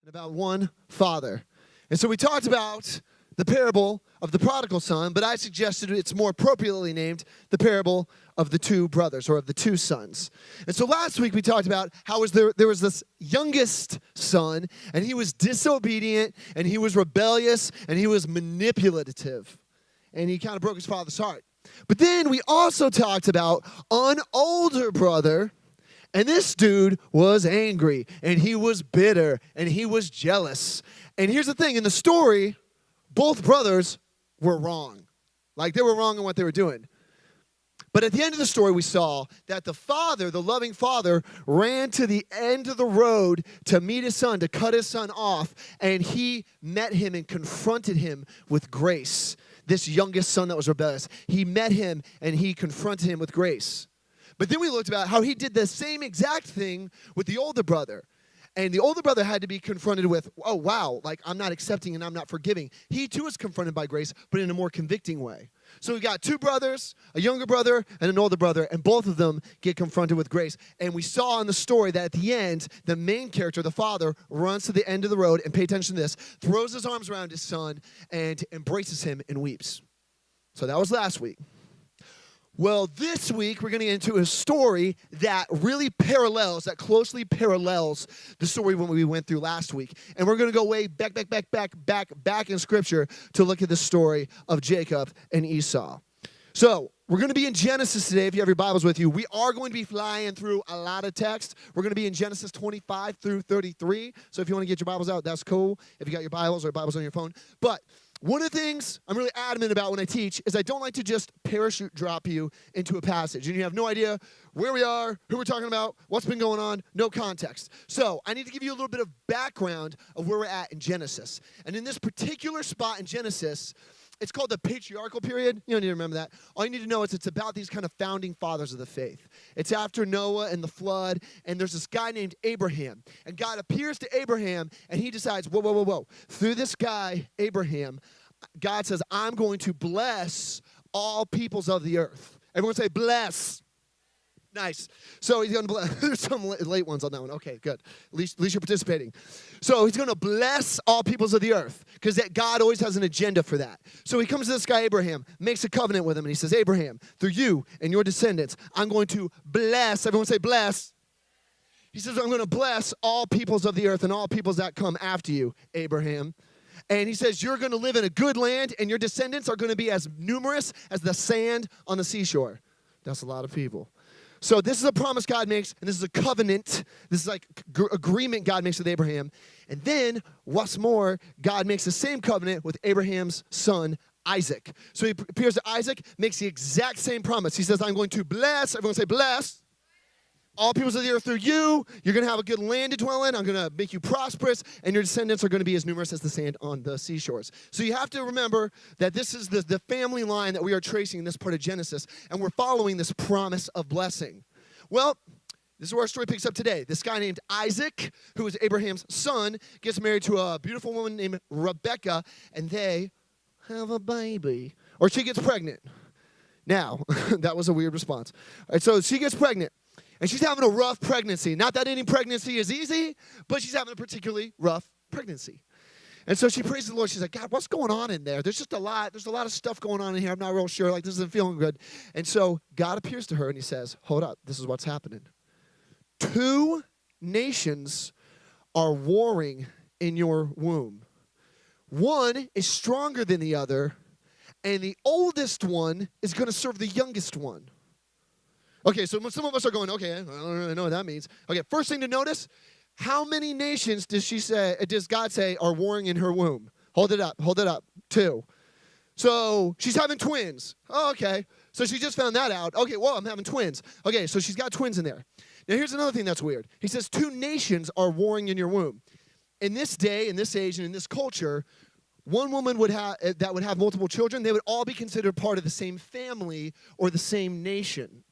and about one father. And so we talked about the parable of the prodigal son, but I suggested it's more appropriately named the parable of the two brothers, or of the two sons. And so last week we talked about how there was this youngest son, and he was disobedient, and he was rebellious, and he was manipulative. And he kind of broke his father's heart. But then we also talked about an older brother. And this dude was angry, and he was bitter, and he was jealous. And here's the thing, in the story, both brothers were wrong. Like, they were wrong in what they were doing. But at the end of the story, we saw that the father, the loving father, ran to the end of the road to meet his son, to cut his son off, and he met him and confronted him with grace. This youngest son that was rebellious, he met him, and he confronted him with grace. But then we looked about how he did the same exact thing with the older brother. And the older brother had to be confronted with, oh, wow, like, I'm not accepting and I'm not forgiving. He, too, is confronted by grace, but in a more convicting way. So we got two brothers, a younger brother and an older brother, and both of them get confronted with grace. And we saw in the story that at the end, the main character, the father, runs to the end of the road, and pay attention to this, throws his arms around his son and embraces him and weeps. So that was last week. Well, this week, we're going to get into a story that really closely parallels the story when we went through last week. And we're going to go way back in Scripture to look at the story of Jacob and Esau. So, we're going to be in Genesis today, if you have your Bibles with you. We are going to be flying through a lot of text. We're going to be in Genesis 25 through 33. So if you want to get your Bibles out, that's cool. If you got your Bibles or Bibles on your phone. But one of the things I'm really adamant about when I teach is I don't like to just parachute drop you into a passage. And you have no idea where we are, who we're talking about, what's been going on, no context. So I need to give you a little bit of background of where we're at in Genesis. And in this particular spot in Genesis, it's called the patriarchal period. You don't need to remember that. All you need to know is it's about these kind of founding fathers of the faith. It's after Noah and the flood, and there's this guy named Abraham. And God appears to Abraham, and he decides, whoa. Through this guy, Abraham, God says, I'm going to bless all peoples of the earth. Everyone say, bless. Nice. So he's going to bless. There's some late ones on that one. Okay, good. At least you're participating. So he's going to bless all peoples of the earth because God always has an agenda for that. So he comes to this guy, Abraham, makes a covenant with him, and he says, Abraham, through you and your descendants, I'm going to bless. Everyone say bless. He says, I'm going to bless all peoples of the earth and all peoples that come after you, Abraham. And he says, you're going to live in a good land, and your descendants are going to be as numerous as the sand on the seashore. That's a lot of people. So this is a promise God makes, and this is a covenant. This is like agreement God makes with Abraham. And then, what's more, God makes the same covenant with Abraham's son, Isaac. So he appears to Isaac, makes the exact same promise. He says, I'm going to bless, everyone say bless, all peoples of the earth through you. You're going to have a good land to dwell in. I'm going to make you prosperous, and your descendants are going to be as numerous as the sand on the seashores. So you have to remember that this is the family line that we are tracing in this part of Genesis, and we're following this promise of blessing. Well, this is where our story picks up today. This guy named Isaac, who is Abraham's son, gets married to a beautiful woman named Rebecca, and they have a baby. Or she gets pregnant. Now, that was a weird response. All right, so she gets pregnant. And she's having a rough pregnancy. Not that any pregnancy is easy, but she's having a particularly rough pregnancy. And so she prays the Lord. She's like, God, what's going on in there? There's a lot of stuff going on in here. I'm not real sure. Like, this isn't feeling good. And so God appears to her, and he says, hold up. This is what's happening. 2 nations are warring in your womb. One is stronger than the other, and the oldest one is going to serve the youngest one. Okay, so some of us are going, okay, I don't really know what that means. Okay, first thing to notice, how many nations does God say are warring in her womb? Hold it up. 2. So she's having twins. Oh, okay. So she just found that out. Okay, well, I'm having twins. Okay, so she's got twins in there. Now, here's another thing that's weird. He says 2 nations are warring in your womb. In this day, in this age, and in this culture, one woman would have multiple children. They would all be considered part of the same family or the same nation.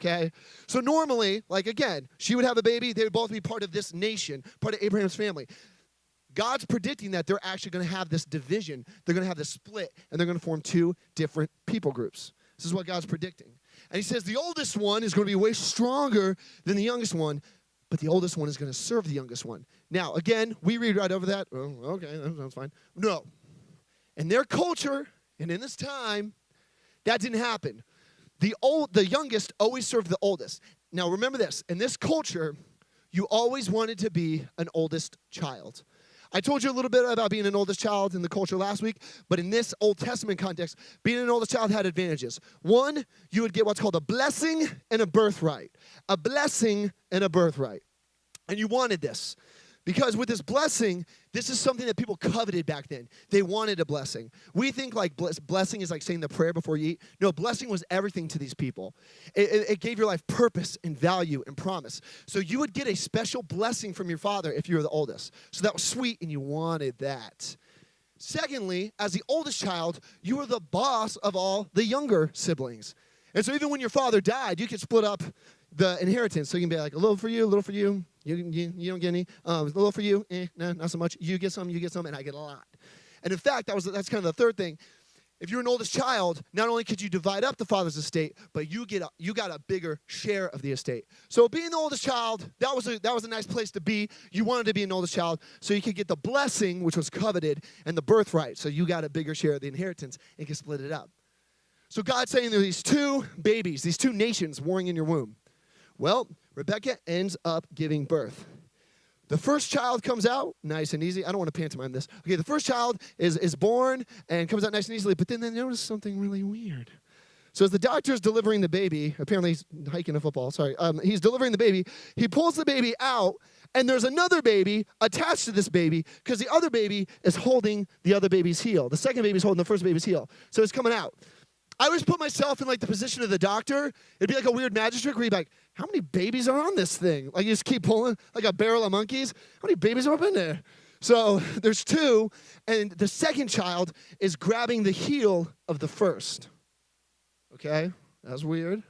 Okay, so normally, like again, she would have a baby. They would both be part of this nation, part of Abraham's family. God's predicting that they're actually going to have this division. They're going to have this split, and they're going to form 2 different people groups. This is what God's predicting. And he says the oldest one is going to be way stronger than the youngest one, but the oldest one is going to serve the youngest one. Now, again, we read right over that. Oh, okay, that's fine. No. In their culture and in this time, that didn't happen. The youngest always served the oldest. Now, remember this. In this culture, you always wanted to be an oldest child. I told you a little bit about being an oldest child in the culture last week, but in this Old Testament context, being an oldest child had advantages. One, you would get what's called a blessing and a birthright. A blessing and a birthright. And you wanted this. Because with this blessing, this is something that people coveted back then. They wanted a blessing. We think like blessing is like saying the prayer before you eat. No, blessing was everything to these people. It gave your life purpose and value and promise. So you would get a special blessing from your father if you were the oldest. So that was sweet and you wanted that. Secondly, as the oldest child, you were the boss of all the younger siblings. And so even when your father died, you could split up the inheritance. So you can be like, a little for you, a little for you. You don't get any. A little for you, no, not so much. You get some, and I get a lot. And in fact, that's kind of the third thing. If you're an oldest child, not only could you divide up the father's estate, but you got a bigger share of the estate. So being the oldest child, that was a nice place to be. You wanted to be an oldest child, so you could get the blessing, which was coveted, and the birthright. So you got a bigger share of the inheritance and could split it up. So God's saying there are these two babies, these two nations warring in your womb. Well, Rebecca ends up giving birth. The first child comes out nice and easy. I don't want to pantomime this. Okay, the first child is born and comes out nice and easily, but then they notice something really weird. So as the doctor's delivering the baby, apparently he's hiking a football, he's delivering the baby, he pulls the baby out, and there's another baby attached to this baby because the other baby is holding the other baby's heel. The second baby's holding the first baby's heel. So it's coming out. I always put myself in like the position of the doctor. It'd be like a weird magic trick where you'd be like, how many babies are on this thing? Like you just keep pulling like a barrel of monkeys. How many babies are up in there? So there's two, and the second child is grabbing the heel of the first. Okay, that's weird.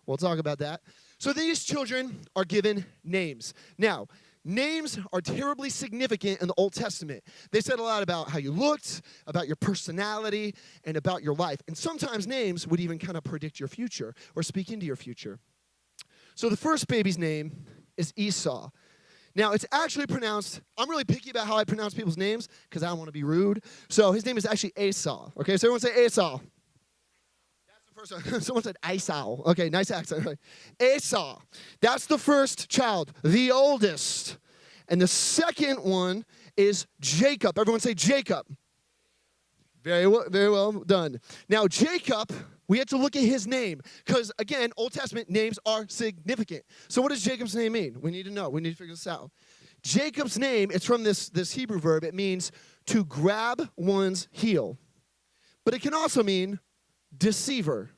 We'll talk about that. So these children are given names. Now, names are terribly significant in the Old Testament. They said a lot about how you looked, about your personality, and about your life. And sometimes names would even kind of predict your future or speak into your future. So the first baby's name is Esau. Now, it's actually pronounced, I'm really picky about how I pronounce people's names because I don't want to be rude. So his name is actually Esau. Okay, so everyone say Esau. That's the first one. Someone said Esau. Okay, nice accent. Right? Esau. That's the first child, the oldest. And the second one is Jacob. Everyone say Jacob. Very well done. Now, Jacob, we have to look at his name because, again, Old Testament names are significant. So what does Jacob's name mean? We need to know. We need to figure this out. Jacob's name, it's from this Hebrew verb. It means to grab one's heel. But it can also mean deceiver.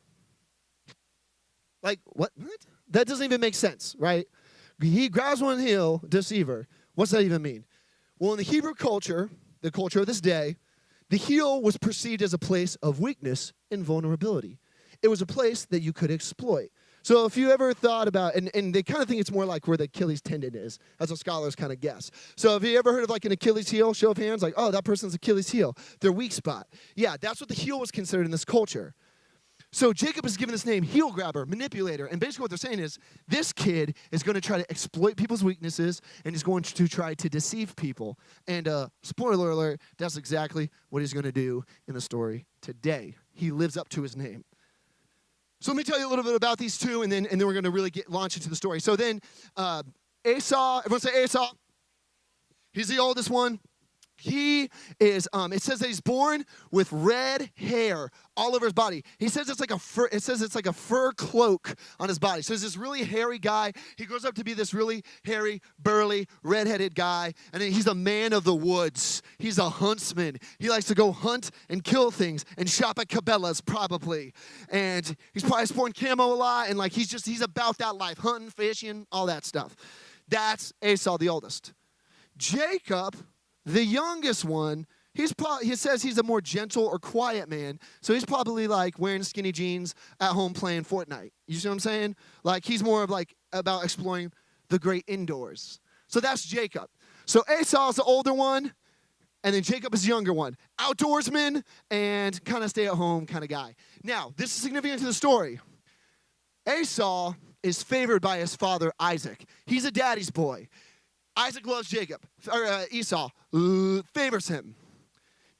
Like, what? That doesn't even make sense, right? He grabs one heel, deceiver. What's that even mean? Well, in the Hebrew culture, the culture of this day, the heel was perceived as a place of weakness and vulnerability. It was a place that you could exploit. So if you ever thought about, and they kind of think it's more like where the Achilles tendon is. That's what scholars kind of guess. So have you ever heard of like an Achilles heel? Show of hands, like, oh, that person's Achilles heel. Their weak spot. Yeah, that's what the heel was considered in this culture. So Jacob is given this name, heel grabber, manipulator. And basically what they're saying is this kid is going to try to exploit people's weaknesses and he's going to try to deceive people. And spoiler alert, that's exactly what he's going to do in the story today. He lives up to his name. So let me tell you a little bit about these two, and then we're going to really launch into the story. So then Esau, everyone say Esau. He's the oldest one. He is, it says that he's born with red hair all over his body. He says it's like a fur cloak on his body. So he's this really hairy guy. He grows up to be this really hairy, burly, redheaded guy. And then he's a man of the woods. He's a huntsman. He likes to go hunt and kill things and shop at Cabela's probably. And he's probably sporting camo a lot. And like he's about that life, hunting, fishing, all that stuff. That's Esau, the oldest. Jacob, the youngest one, he says he's a more gentle or quiet man. So he's probably like wearing skinny jeans at home playing Fortnite. You see what I'm saying? Like he's more of like about exploring the great indoors. So that's Jacob. So Esau's the older one, and then Jacob is the younger one. Outdoorsman and kind of stay at home kind of guy. Now, this is significant to the story. Esau is favored by his father Isaac. He's a daddy's boy. Isaac loves Jacob, or Esau, favors him.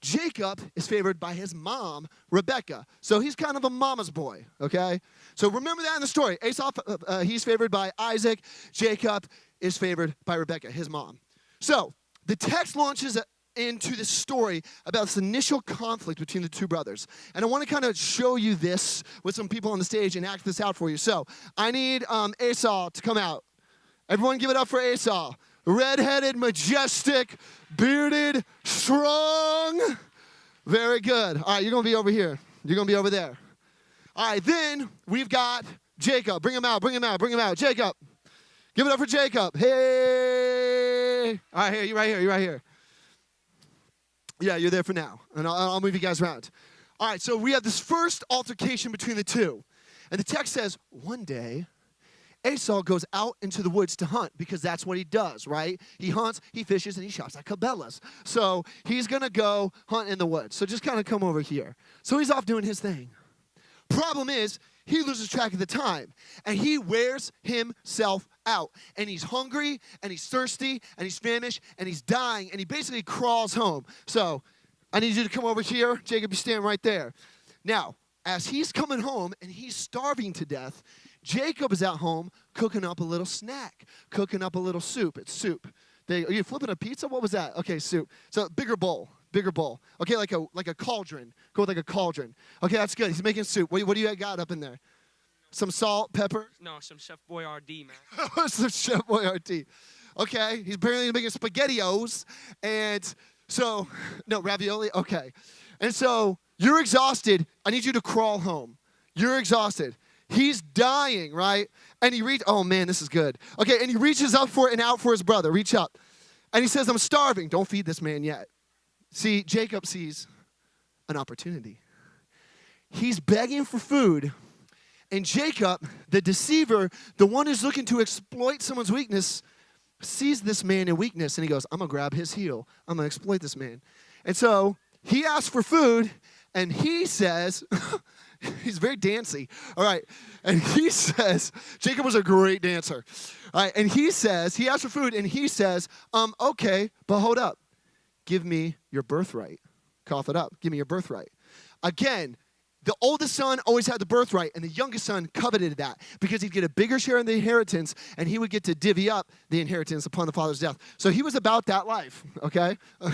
Jacob is favored by his mom, Rebekah. So he's kind of a mama's boy, okay? So remember that in the story. Esau, he's favored by Isaac. Jacob is favored by Rebekah, his mom. So the text launches into this story about this initial conflict between the two brothers. And I want to kind of show you this with some people on the stage and act this out for you. So I need Esau to come out. Everyone give it up for Esau. Red-headed, majestic, bearded, strong. Very good. All right, you're going to be over here. You're going to be over there. All right, then we've got Jacob. Bring him out, bring him out, bring him out. Jacob. Give it up for Jacob. Hey. All right, here, you're right here, you're right here. Yeah, you're there for now. And I'll move you guys around. All right, so we have this first altercation between the two. And the text says, one day, Esau goes out into the woods to hunt because that's what he does, right? He hunts, he fishes, and he shots at cabela's. So he's going to go hunt in the woods. So just kind of come over here. So he's off doing his thing. Problem is, he loses track of the time, and he wears himself out. And he's hungry, and he's thirsty, and he's famished, and he's dying, and he basically crawls home. So I need you to come over here. Jacob, you stand right there. Now, as he's coming home, and he's starving to death, Jacob is at home cooking up a little snack, cooking up a little soup. It's soup. Are you flipping a pizza? What was that? Okay, soup. So bigger bowl. Okay, like a cauldron. Go with like a cauldron. Okay, that's good. He's making soup. What do you got up in there? Some salt, pepper? No, some Chef Boyardee, man. Some Chef Boyardee. Okay, he's apparently making SpaghettiOs. And so, no, ravioli? Okay. And so you're exhausted. I need you to crawl home. You're exhausted. He's dying, right? And oh man, this is good. Okay, and he reaches up for it and out for his brother. Reach up. And he says, I'm starving. Don't feed this man yet. See, Jacob sees an opportunity. He's begging for food. And Jacob, the deceiver, the one who's looking to exploit someone's weakness, sees this man in weakness. And he goes, I'm going to grab his heel. I'm going to exploit this man. And so he asks for food. And he says... He's very dancey. All right. And he says, Jacob was a great dancer. All right. And he asks for food, and he says, okay, but hold up. Give me your birthright. Cough it up. Give me your birthright. Again, the oldest son always had the birthright, and the youngest son coveted that because he'd get a bigger share in the inheritance, and he would get to divvy up the inheritance upon the father's death. So he was about that life, okay? All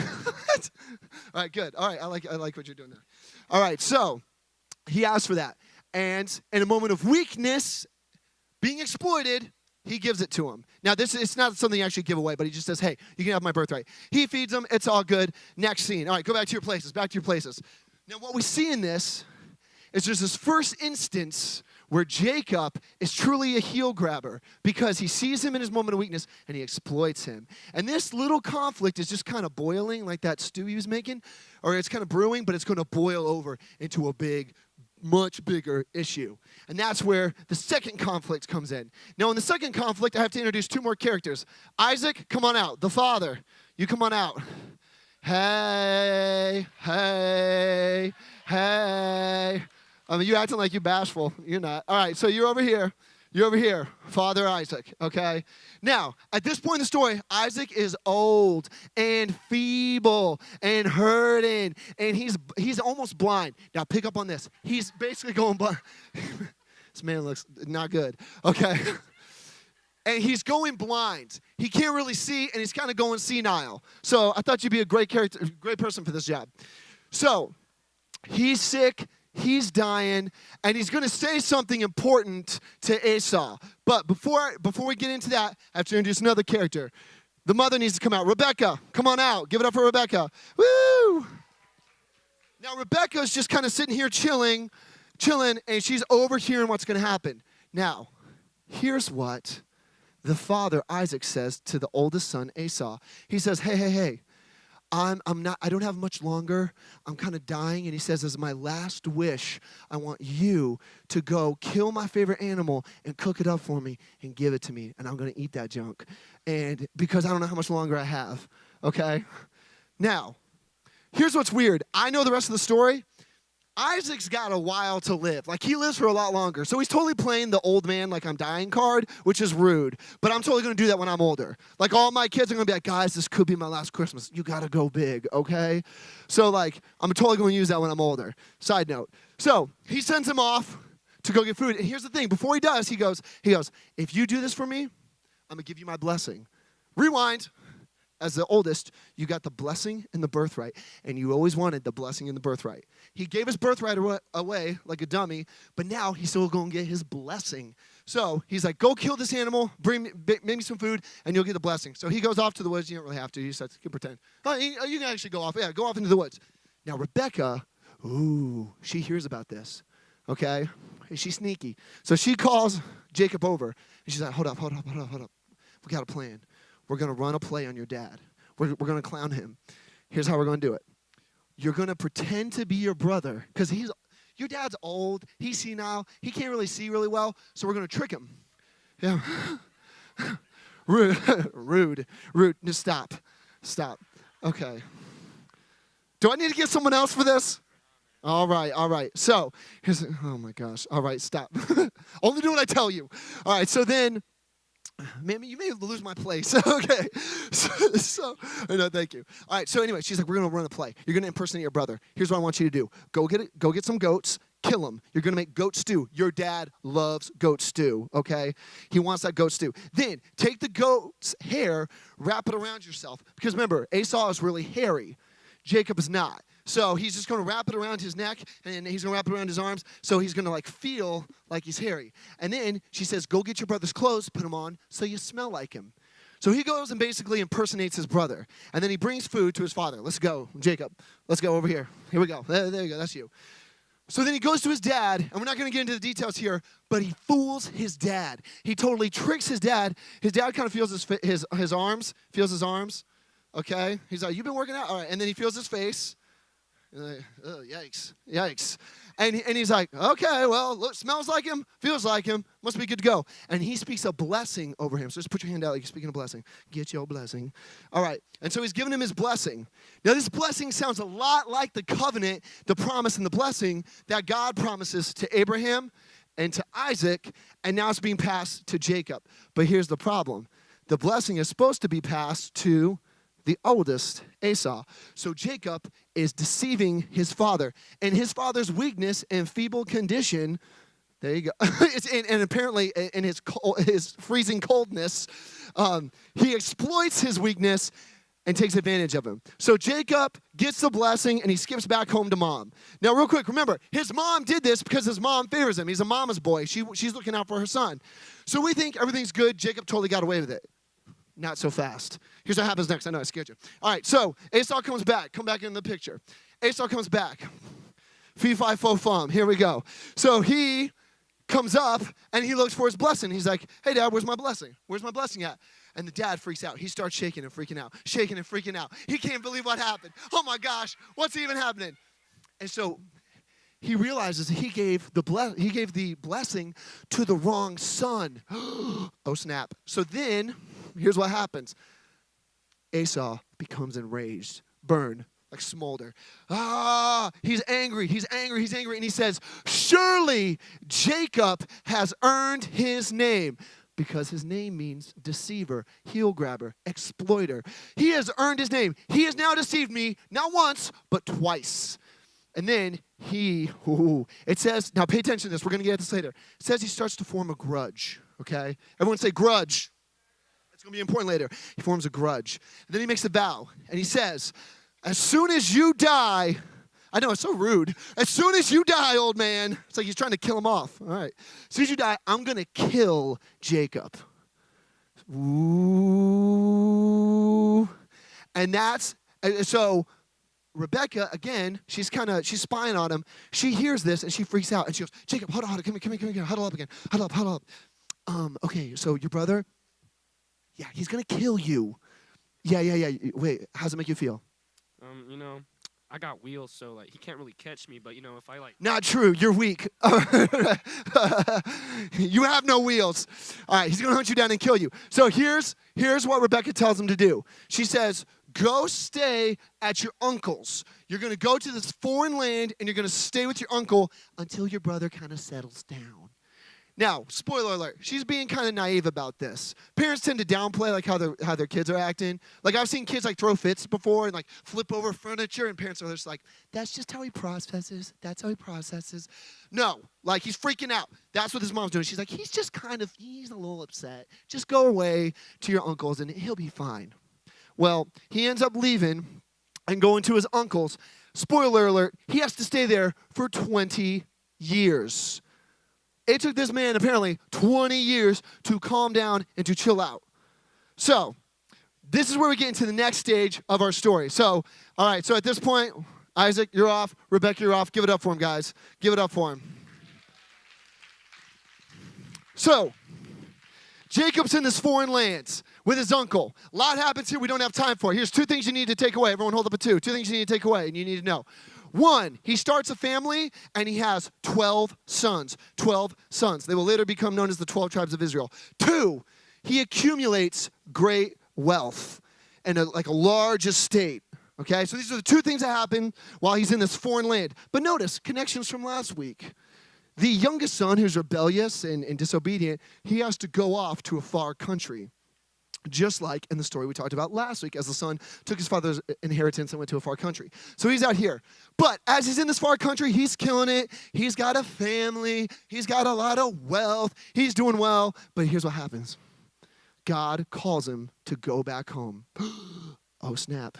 right, good. All right, I like what you're doing there. All right, so he asked for that. And in a moment of weakness, being exploited, he gives it to him. Now, it's not something you actually give away, but he just says, hey, you can have my birthright. He feeds him. It's all good. Next scene. All right, go back to your places. Now, what we see in this is there's this first instance where Jacob is truly a heel grabber because he sees him in his moment of weakness and he exploits him. And this little conflict is just kind of boiling like that stew he was making, or it's kind of brewing, but it's going to boil over into a big, much bigger issue. And that's where the second conflict comes in. Now, in the second conflict, I have to introduce two more characters. Isaac, come on out. The father, you come on out. Hey. I mean, you're acting like you're bashful. You're not. All right, so you're over here. Father Isaac, okay? Now, at this point in the story, Isaac is old and feeble and hurting, and he's almost blind. Now, pick up on this. He's basically going blind. This man looks not good, okay? And he's going blind. He can't really see, and he's kind of going senile. So I thought you'd be a great person for this job. So he's sick. He's dying, and he's going to say something important to Esau. But before we get into that, I have to introduce another character. The mother needs to come out. Rebekah, come on out. Give it up for Rebekah. Woo! Now, Rebekah's just kind of sitting here chilling, and she's overhearing what's going to happen. Now, here's what the father, Isaac, says to the oldest son, Esau. He says, hey. I don't have much longer. I'm kind of dying. And he says, as my last wish, I want you to go kill my favorite animal and cook it up for me and give it to me. And I'm going to eat that junk. And because I don't know how much longer I have. Okay? Now, here's what's weird. I know the rest of the story. Isaac's got a while to live. Like, he lives for a lot longer. So he's totally playing the old man like I'm dying card, which is rude. But I'm totally going to do that when I'm older. Like, all my kids are going to be like, guys, this could be my last Christmas. You got to go big, okay? So, like, I'm totally going to use that when I'm older. Side note. So he sends him off to go get food. And here's the thing. Before he does, he goes, if you do this for me, I'm going to give you my blessing. Rewind. As the oldest, you got the blessing and the birthright, and you always wanted the blessing and the birthright. He gave his birthright away like a dummy, but now he's still going to get his blessing. So he's like, go kill this animal, make me some food, and you'll get the blessing. So he goes off to the woods. You don't really have to. He says, you can pretend. Oh, you can actually go off. Yeah, go off into the woods. Now, Rebecca, she hears about this, okay? She's sneaky. So she calls Jacob over, and she's like, hold up. We got a plan. We're going to run a play on your dad. We're going to clown him. Here's how we're going to do it. You're going to pretend to be your brother because your dad's old. He's senile. He can't really see really well, so we're going to trick him. Yeah. Rude. Just stop. Okay. Do I need to get someone else for this? All right. So, oh my gosh. All right, stop. Only do what I tell you. All right, so then, man, you may lose my place. Okay. So, no, thank you. All right, so anyway, she's like, we're going to run a play. You're going to impersonate your brother. Here's what I want you to do. Go get some goats. Kill them. You're going to make goat stew. Your dad loves goat stew, okay? He wants that goat stew. Then take the goat's hair, wrap it around yourself. Because remember, Esau is really hairy. Jacob is not. So he's just going to wrap it around his neck, and he's going to wrap it around his arms, so he's going to, like, feel like he's hairy. And then she says, go get your brother's clothes, put them on, so you smell like him. So he goes and basically impersonates his brother. And then he brings food to his father. Let's go, Jacob. Let's go over here. Here we go. There you go. That's you. So then he goes to his dad, and we're not going to get into the details here, but he fools his dad. He totally tricks his dad. His dad kind of feels his arms, okay? He's like, you've been working out? All right. And then he feels his face. Like, oh, yikes. And he's like, okay, well, look, smells like him, feels like him, must be good to go. And he speaks a blessing over him. So just put your hand out like you're speaking a blessing. Get your blessing. All right. And so he's giving him his blessing. Now, this blessing sounds a lot like the covenant, the promise and the blessing that God promises to Abraham and to Isaac, and now it's being passed to Jacob. But here's the problem. The blessing is supposed to be passed to the oldest, Esau. So Jacob is deceiving his father. And his father's weakness and feeble condition, there you go, and apparently in his freezing coldness, he exploits his weakness and takes advantage of him. So Jacob gets the blessing, and he skips back home to mom. Now, real quick, remember, his mom did this because his mom favors him. He's a mama's boy. She's looking out for her son. So we think everything's good. Jacob totally got away with it. Not so fast. Here's what happens next. I know I scared you. All right, so Esau comes back. Come back in the picture. Esau comes back. Fee, fi, fo, fum. Here we go. So he comes up, and he looks for his blessing. He's like, hey, Dad, where's my blessing? Where's my blessing at? And the dad freaks out. He starts shaking and freaking out. He can't believe what happened. Oh, my gosh, what's even happening? And so he realizes he gave the blessing to the wrong son. Oh, snap. So then, here's what happens. Esau becomes enraged, burn, like smolder. He's angry. And he says, surely Jacob has earned his name. Because his name means deceiver, heel grabber, exploiter. He has earned his name. He has now deceived me, not once, but twice. And then it says, now pay attention to this. We're going to get at this later. It says he starts to form a grudge, okay? Everyone say grudge. It's going to be important later. He forms a grudge. And then he makes a vow, and he says, as soon as you die, I know, it's so rude. As soon as you die, old man, it's like he's trying to kill him off. All right. As soon as you die, I'm going to kill Jacob. Ooh. And so Rebecca, again, she's spying on him. She hears this, and she freaks out, and she goes, Jacob, hold on, come here, huddle up again. Huddle up. Okay, so your brother, yeah, he's going to kill you. Yeah. Wait, how's it make you feel? I got wheels, so, like, he can't really catch me, but, if I, like... Not true. You're weak. You have no wheels. All right, he's going to hunt you down and kill you. So here's what Rebecca tells him to do. She says, go stay at your uncle's. You're going to go to this foreign land, and you're going to stay with your uncle until your brother kind of settles down. Now, spoiler alert, she's being kind of naive about this. Parents tend to downplay like how their kids are acting. Like I've seen kids like throw fits before and like flip over furniture, and parents are just like, that's just how he processes. That's how he processes. No, like he's freaking out. That's what his mom's doing. She's like, he's a little upset. Just go away to your uncle's and he'll be fine. Well, he ends up leaving and going to his uncle's. Spoiler alert, he has to stay there for 20 years. It took this man apparently 20 years to calm down and to chill out. So, this is where we get into the next stage of our story. So, all right, so at this point, Isaac, you're off. Rebecca, you're off. Give it up for him, guys. Give it up for him. So, Jacob's in this foreign lands with his uncle. A lot happens here we don't have time for. Here's 2 things you need to take away. Everyone hold up a 2. 2 things you need to take away and you need to know. 1, he starts a family, and he has 12 sons. 12 sons. They will later become known as the 12 tribes of Israel. 2, he accumulates great wealth and a large estate. Okay, so these are the 2 things that happen while he's in this foreign land. But notice, connections from last week. The youngest son, who's rebellious and disobedient, he has to go off to a far country. Just like in the story we talked about last week, as the son took his father's inheritance and went to a far country. So he's out here. But as he's in this far country, he's killing it. He's got a family. He's got a lot of wealth. He's doing well. But here's what happens. God calls him to go back home. Oh, snap.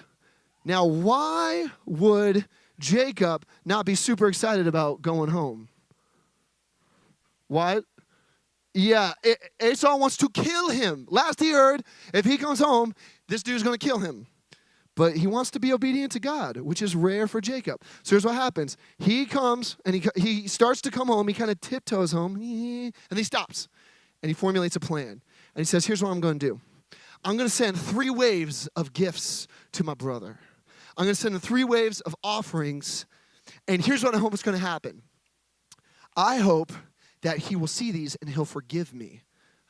Now, why would Jacob not be super excited about going home? Why? Yeah, Esau wants to kill him. Last he heard, if he comes home, this dude's going to kill him. But he wants to be obedient to God, which is rare for Jacob. So here's what happens. He comes, and he starts to come home. He kind of tiptoes home, and he stops. And he formulates a plan. And he says, here's what I'm going to do. I'm going to send 3 waves of gifts to my brother. I'm going to send him 3 waves of offerings. And here's what I hope is going to happen. I hope that he will see these and he'll forgive me.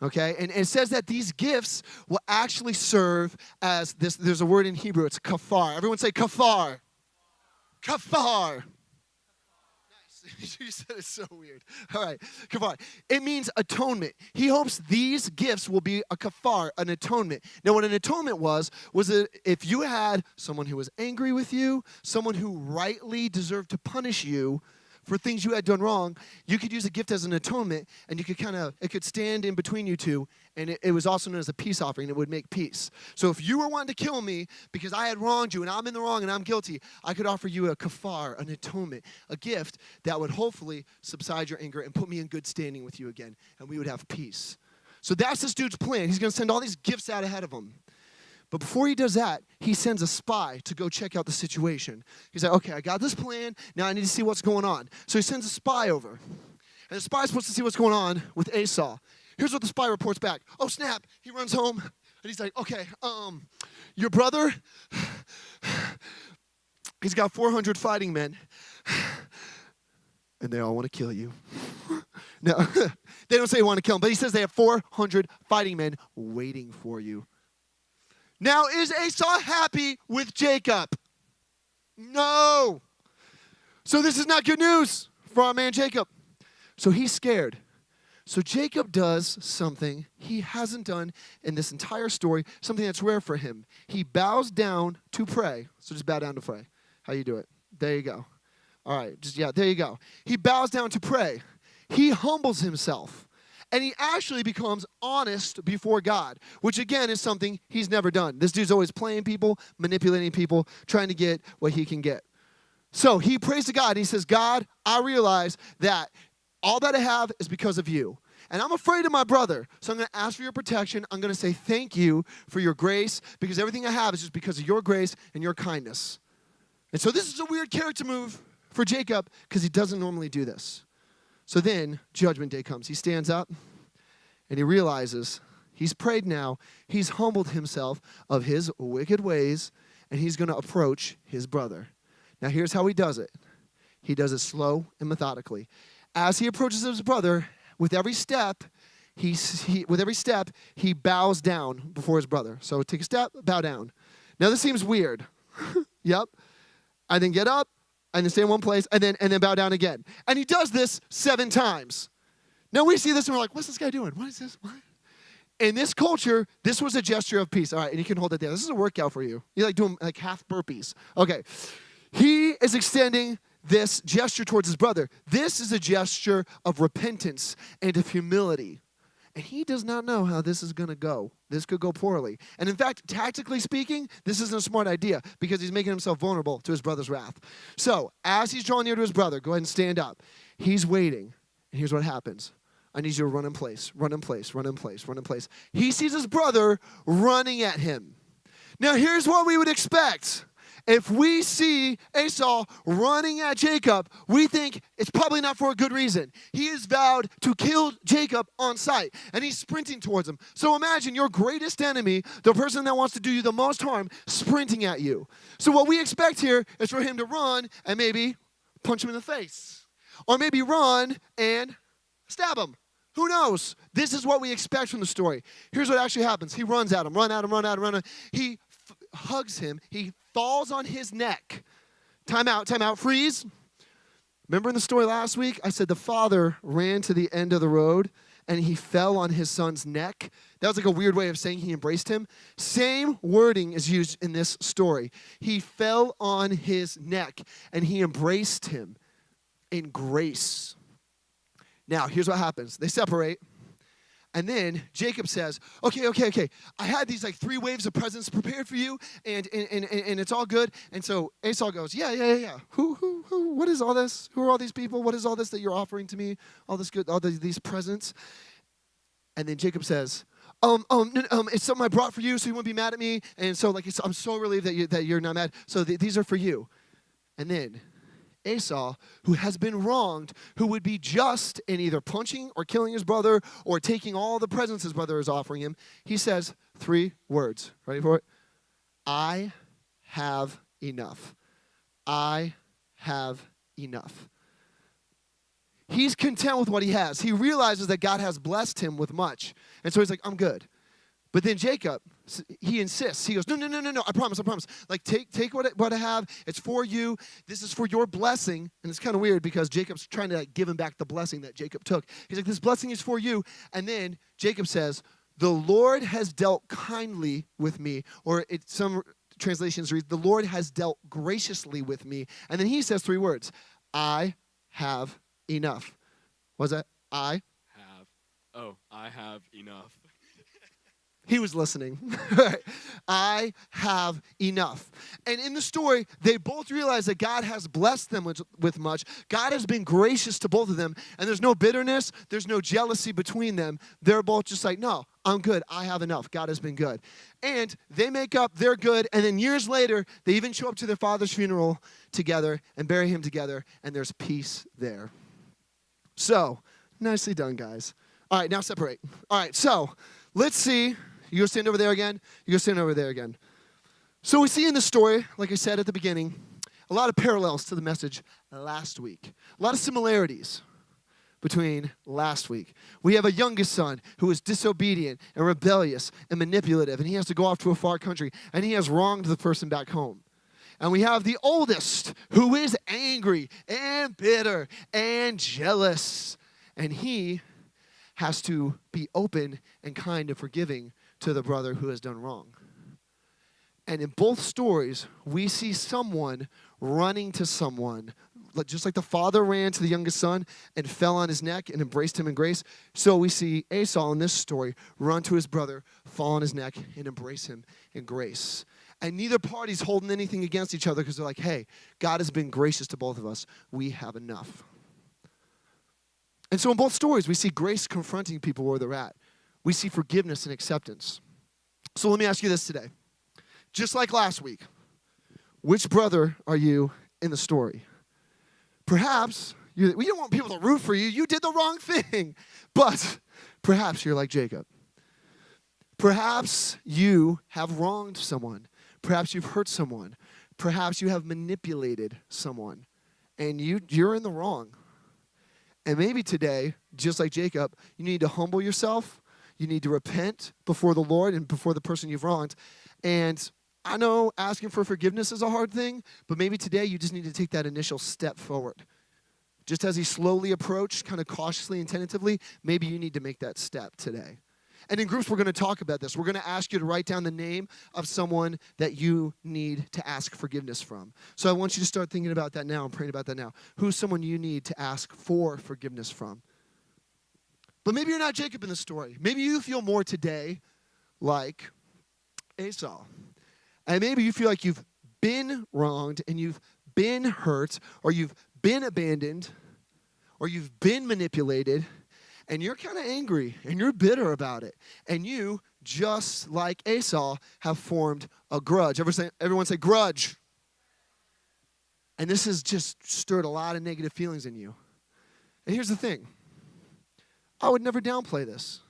Okay? And it says that these gifts will actually serve as this. There's a word in Hebrew. It's kafar. Everyone say kafar. Kafar. Nice. You said it so weird. All right. Kafar. It means atonement. He hopes these gifts will be a kafar, an atonement. Now, what an atonement was that if you had someone who was angry with you, someone who rightly deserved to punish you for things you had done wrong, you could use a gift as an atonement, and you could it could stand in between you two, and it was also known as a peace offering. It would make peace. So if you were wanting to kill me because I had wronged you, and I'm in the wrong, and I'm guilty, I could offer you a kafar, an atonement, a gift that would hopefully subside your anger and put me in good standing with you again, and we would have peace. So that's this dude's plan. He's going to send all these gifts out ahead of him. But before he does that, he sends a spy to go check out the situation. He's like, okay, I got this plan. Now I need to see what's going on. So he sends a spy over. And the spy's supposed to see what's going on with Esau. Here's what the spy reports back. Oh, snap. He runs home, and he's like, okay, your brother, he's got 400 fighting men, and they all want to kill you. No, they don't say they want to kill him, but he says they have 400 fighting men waiting for you. Now, is Esau happy with Jacob? No. So this is not good news for our man Jacob. So he's scared. So Jacob does something he hasn't done in this entire story, something that's rare for him. He bows down to pray. So just bow down to pray. How you do it? There you go. All right, there you go. He bows down to pray. He humbles himself. And he actually becomes honest before God, which again is something he's never done. This dude's always playing people, manipulating people, trying to get what he can get. So he prays to God. And he says, God, I realize that all that I have is because of you. And I'm afraid of my brother. So I'm going to ask for your protection. I'm going to say thank you for your grace, because everything I have is just because of your grace and your kindness. And so this is a weird character move for Jacob, because he doesn't normally do this. So then, Judgment Day comes. He stands up, and he realizes he's prayed now. He's humbled himself of his wicked ways, and he's going to approach his brother. Now, here's how he does it. He does it slow and methodically. As he approaches his brother, with every step, he bows down before his brother. So take a step, bow down. Now this seems weird. Yep. And then get up, and then stay in one place, and then bow down again. And he does this 7 times. Now we see this and we're like, what's this guy doing? What is this? What? In this culture, this was a gesture of peace. All right, and you can hold it there. This is a workout for you. You like doing like half burpees. Okay. He is extending this gesture towards his brother. This is a gesture of repentance and of humility. And he does not know how this is going to go. This could go poorly. And in fact, tactically speaking, this isn't a smart idea because he's making himself vulnerable to his brother's wrath. So as he's drawing near to his brother, go ahead and stand up. He's waiting. And here's what happens. I need you to run in place, run in place, run in place, run in place. He sees his brother running at him. Now here's what we would expect. If we see Esau running at Jacob, we think it's probably not for a good reason. He has vowed to kill Jacob on sight, and he's sprinting towards him. So imagine your greatest enemy, the person that wants to do you the most harm, sprinting at you. So what we expect here is for him to run and maybe punch him in the face. Or maybe run and stab him. Who knows? This is what we expect from the story. Here's what actually happens. He runs at him, run at him, run at him, run at him. He hugs him. He falls on his neck. Time out, freeze. Remember in the story last week, I said the father ran to the end of the road and he fell on his son's neck. That was like a weird way of saying he embraced him. Same wording is used in this story. He fell on his neck and he embraced him in grace. Now, here's what happens. They separate. And then Jacob says, okay. I had these like 3 waves of presents prepared for you, and it's all good. And so Esau goes, yeah. Who? What is all this? Who are all these people? What is all this that you're offering to me? All this good, all these presents? And then Jacob says, it's something I brought for you, so you won't be mad at me. And so like I'm so relieved that you're not mad. So these are for you. And then Esau, who has been wronged, who would be just in either punching or killing his brother or taking all the presents his brother is offering him, he says 3 words. Ready for it? I have enough. I have enough. He's content with what he has. He realizes that God has blessed him with much. And so he's like, I'm good. But then Jacob, he insists. He goes, no, I promise. Like, take what I have. It's for you. This is for your blessing. And it's kind of weird because Jacob's trying to like, give him back the blessing that Jacob took. He's like, this blessing is for you. And then Jacob says, the Lord has dealt kindly with me. Or some translations read, the Lord has dealt graciously with me. And then he says 3 words, I have enough. What's that? I have enough. He was listening. I have enough. And in the story, they both realize that God has blessed them with much. God has been gracious to both of them. And there's no bitterness. There's no jealousy between them. They're both just like, no, I'm good. I have enough. God has been good. And they make up, they're good. And then years later, they even show up to their father's funeral together and bury him together. And there's peace there. So, nicely done, guys. All right, now separate. All right, so let's see. You go stand over there again. You go stand over there again. So we see in the story, like I said at the beginning, a lot of parallels to the message last week. A lot of similarities between last week. We have a youngest son who is disobedient and rebellious and manipulative, and he has to go off to a far country, and he has wronged the person back home. And we have the oldest who is angry and bitter and jealous, and he has to be open and kind and forgiving to the brother who has done wrong. And in both stories, we see someone running to someone. Just like the father ran to the youngest son and fell on his neck and embraced him in grace, so we see Esau in this story run to his brother, fall on his neck, and embrace him in grace. And neither party's holding anything against each other because they're like, hey, God has been gracious to both of us. We have enough. And so in both stories, we see grace confronting people where they're at. We see forgiveness and acceptance. So let me ask you this today. Just like last week, which brother are you in the story? Perhaps, we don't want people to root for you. You did the wrong thing. But perhaps you're like Jacob. Perhaps you have wronged someone. Perhaps you've hurt someone. Perhaps you have manipulated someone. And you're in the wrong. And maybe today, just like Jacob, you need to humble yourself. You need to repent before the Lord and before the person you've wronged. And I know asking for forgiveness is a hard thing, but maybe today you just need to take that initial step forward. Just as he slowly approached, kind of cautiously and tentatively, maybe you need to make that step today. And in groups, we're going to talk about this. We're going to ask you to write down the name of someone that you need to ask forgiveness from. So I want you to start thinking about that now and praying about that now. Who's someone you need to ask for forgiveness from? But maybe you're not Jacob in the story. Maybe you feel more today like Esau. And maybe you feel like you've been wronged and you've been hurt or you've been abandoned or you've been manipulated, and you're kind of angry, and you're bitter about it. And you, just like Esau, have formed a grudge. Everyone say grudge. And this has just stirred a lot of negative feelings in you. And here's the thing. I would never downplay this.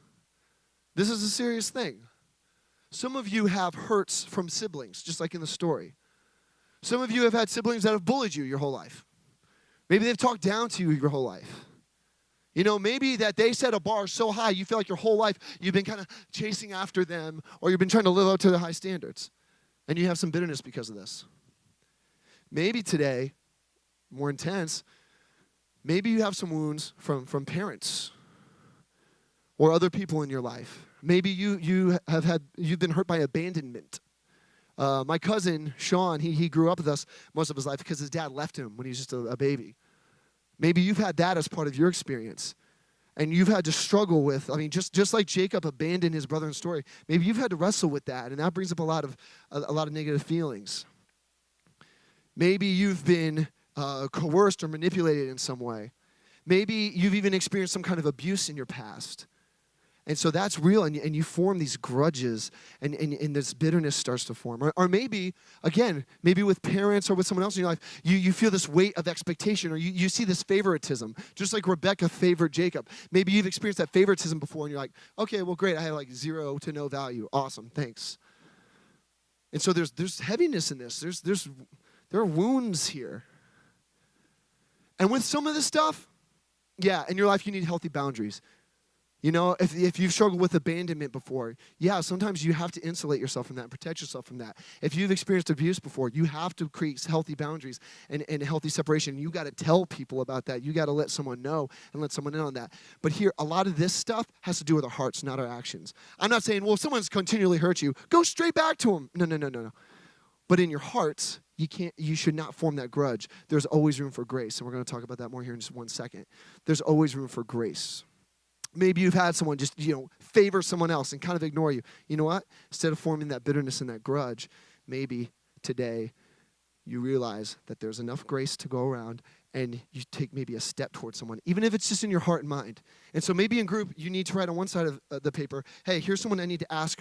This is a serious thing. Some of you have hurts from siblings, just like in the story. Some of you have had siblings that have bullied you your whole life. Maybe they've talked down to you your whole life. You know, maybe that they set a bar so high, you feel like your whole life you've been kind of chasing after them, or you've been trying to live up to their high standards, and you have some bitterness because of this. Maybe today, more intense, maybe you have some wounds from parents or other people in your life. Maybe you've been hurt by abandonment. My cousin, Sean, he grew up with us most of his life because his dad left him when he was just a baby. Maybe you've had that as part of your experience, and you've had to struggle with, just like Jacob abandoned his brother in the story, maybe you've had to wrestle with that, and that brings up a lot of negative feelings. Maybe you've been coerced or manipulated in some way. Maybe you've even experienced some kind of abuse in your past. And so that's real, and you form these grudges, and this bitterness starts to form. Or maybe, again, maybe with parents or with someone else in your life, you feel this weight of expectation, or you see this favoritism, just like Rebecca favored Jacob. Maybe you've experienced that favoritism before, and you're like, okay, well, great, I have like 0 to no value. Awesome, thanks. And so there's heaviness in this. There are wounds here. And with some of this stuff, yeah, in your life you need healthy boundaries. You know, if you've struggled with abandonment before, yeah, sometimes you have to insulate yourself from that and protect yourself from that. If you've experienced abuse before, you have to create healthy boundaries and healthy separation. You got to tell people about that. You got to let someone know and let someone in on that. But here, a lot of this stuff has to do with our hearts, not our actions. I'm not saying, well, if someone's continually hurt you, go straight back to them. No. But in your hearts, you should not form that grudge. There's always room for grace, and we're going to talk about that more here in just one second. There's always room for grace. Maybe you've had someone just, favor someone else and kind of ignore you. You know what? Instead of forming that bitterness and that grudge, maybe today you realize that there's enough grace to go around, and you take maybe a step towards someone, even if it's just in your heart and mind. And so maybe in group, you need to write on one side of the paper, hey, here's someone I need to ask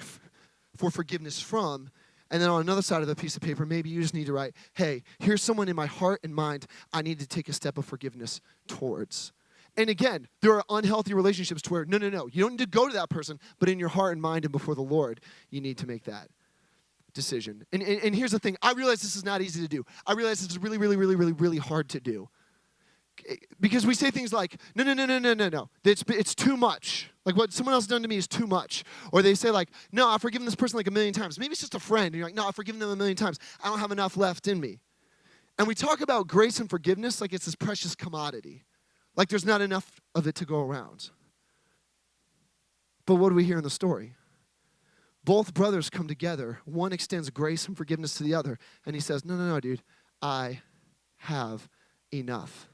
for forgiveness from. And then on another side of the piece of paper, maybe you just need to write, hey, here's someone in my heart and mind I need to take a step of forgiveness towards. And again, there are unhealthy relationships to where, no. You don't need to go to that person, but in your heart and mind and before the Lord, you need to make that decision. And here's the thing. I realize this is not easy to do. I realize this is really, really, really, really, really hard to do. Because we say things like, no. It's too much. Like what someone else has done to me is too much. Or they say like, no, I've forgiven this person like 1,000,000 times. Maybe it's just a friend. And you're like, no, I've forgiven them 1,000,000 times. I don't have enough left in me. And we talk about grace and forgiveness like it's this precious commodity. Like there's not enough of it to go around. But what do we hear in the story? Both brothers come together. One extends grace and forgiveness to the other. And he says, no, dude. I have enough.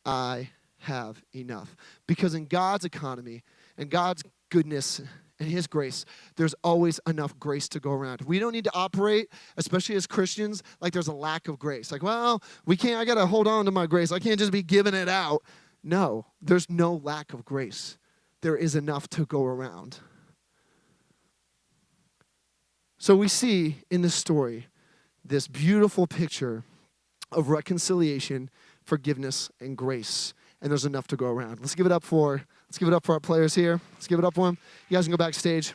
I have enough. Because in God's economy and God's goodness and his grace, there's always enough grace to go around. We don't need to operate, especially as Christians, like there's a lack of grace. Like, well, I got to hold on to my grace. I can't just be giving it out. No, there's no lack of grace. There is enough to go around. So we see in this story this beautiful picture of reconciliation, forgiveness, and grace. And there's enough to go around. Let's give it up for our players here. Let's give it up for them. You guys can go backstage.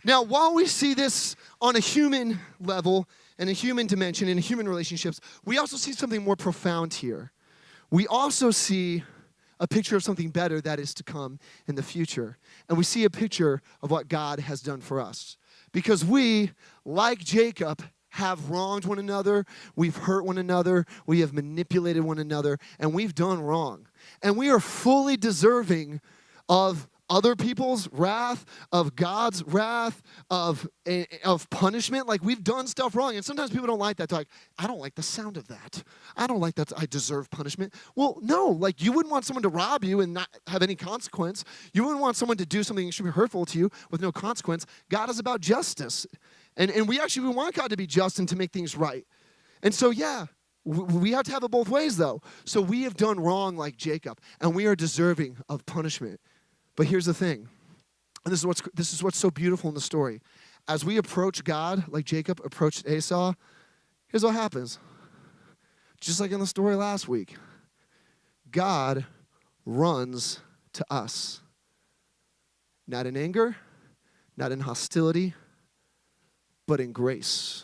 Now, while we see this on a human level and a human dimension and human relationships, we also see something more profound here. We also see a picture of something better that is to come in the future. And we see a picture of what God has done for us. because we, like Jacob, have wronged one another, we've hurt one another, we have manipulated one another, and we've done wrong. And we are fully deserving of other people's wrath, of God's wrath, of punishment. Like, we've done stuff wrong. And sometimes people don't like that. They're like, I don't like the sound of that. I don't like that. I deserve punishment. Well, no, like, you wouldn't want someone to rob you and not have any consequence. You wouldn't want someone to do something extremely hurtful to you with no consequence. God is about justice. And we want God to be just and to make things right. And so, yeah, we have to have it both ways, though. So we have done wrong like Jacob, and we are deserving of punishment. But here's the thing, and this is what's so beautiful in the story. As we approach God, like Jacob approached Esau, here's what happens. Just like in the story last week, God runs to us. Not in anger, not in hostility, but in grace.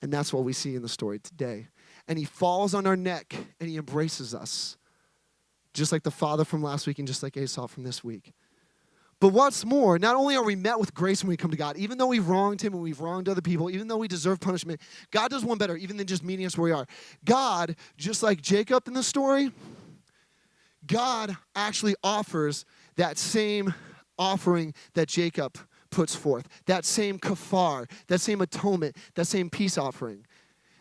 And that's what we see in the story today. And he falls on our neck, and he embraces us. Just like the father from last week and just like Esau from this week. But what's more, not only are we met with grace when we come to God, even though we've wronged him and we've wronged other people, even though we deserve punishment, God does one better, even than just meeting us where we are. God, just like Jacob in the story, God actually offers that same offering that Jacob puts forth, that same kafar, that same atonement, that same peace offering.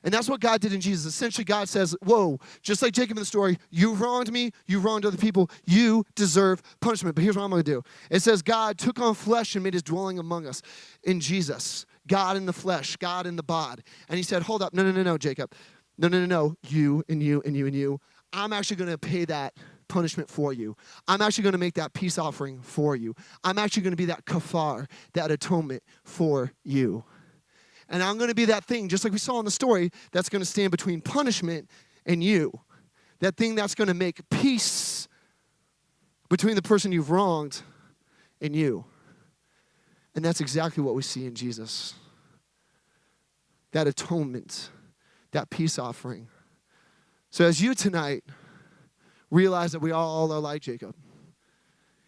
And that's what God did in Jesus. Essentially, God says, whoa, just like Jacob in the story, you wronged me, you wronged other people, you deserve punishment. But here's what I'm going to do. It says God took on flesh and made his dwelling among us in Jesus. God in the flesh, God in the bod. And he said, hold up, no, Jacob. No, you and you and you and you. I'm actually going to pay that punishment for you. I'm actually going to make that peace offering for you. I'm actually going to be that kafar, that atonement for you. And I'm going to be that thing, just like we saw in the story, that's going to stand between punishment and you. That thing that's going to make peace between the person you've wronged and you. And that's exactly what we see in Jesus. That atonement, that peace offering. So as you tonight realize that we all are like Jacob,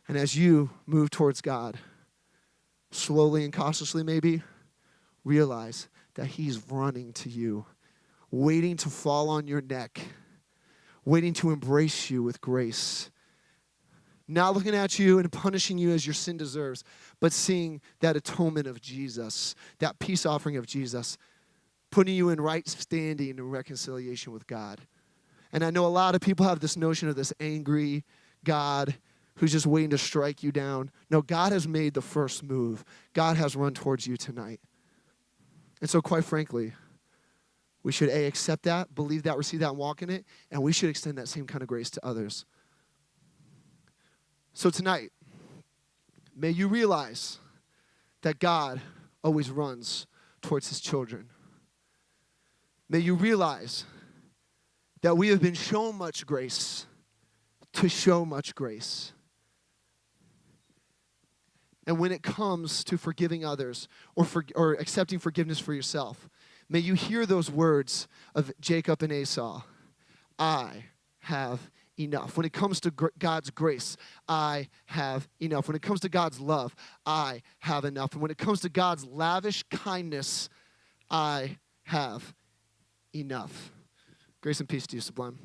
and as you move towards God, slowly and cautiously maybe, realize that he's running to you, waiting to fall on your neck, waiting to embrace you with grace. Not looking at you and punishing you as your sin deserves, but seeing that atonement of Jesus, that peace offering of Jesus, putting you in right standing and reconciliation with God. And I know a lot of people have this notion of this angry God who's just waiting to strike you down. No, God has made the first move. God has run towards you tonight. And so, quite frankly, we should accept that, believe that, receive that, and walk in it, and we should extend that same kind of grace to others. So tonight, may you realize that God always runs towards his children. May you realize that we have been shown much grace to show much grace. And when it comes to forgiving others or accepting forgiveness for yourself, may you hear those words of Jacob and Esau. I have enough. When it comes to God's grace, I have enough. When it comes to God's love, I have enough. And when it comes to God's lavish kindness, I have enough. Grace and peace to you, Sublime.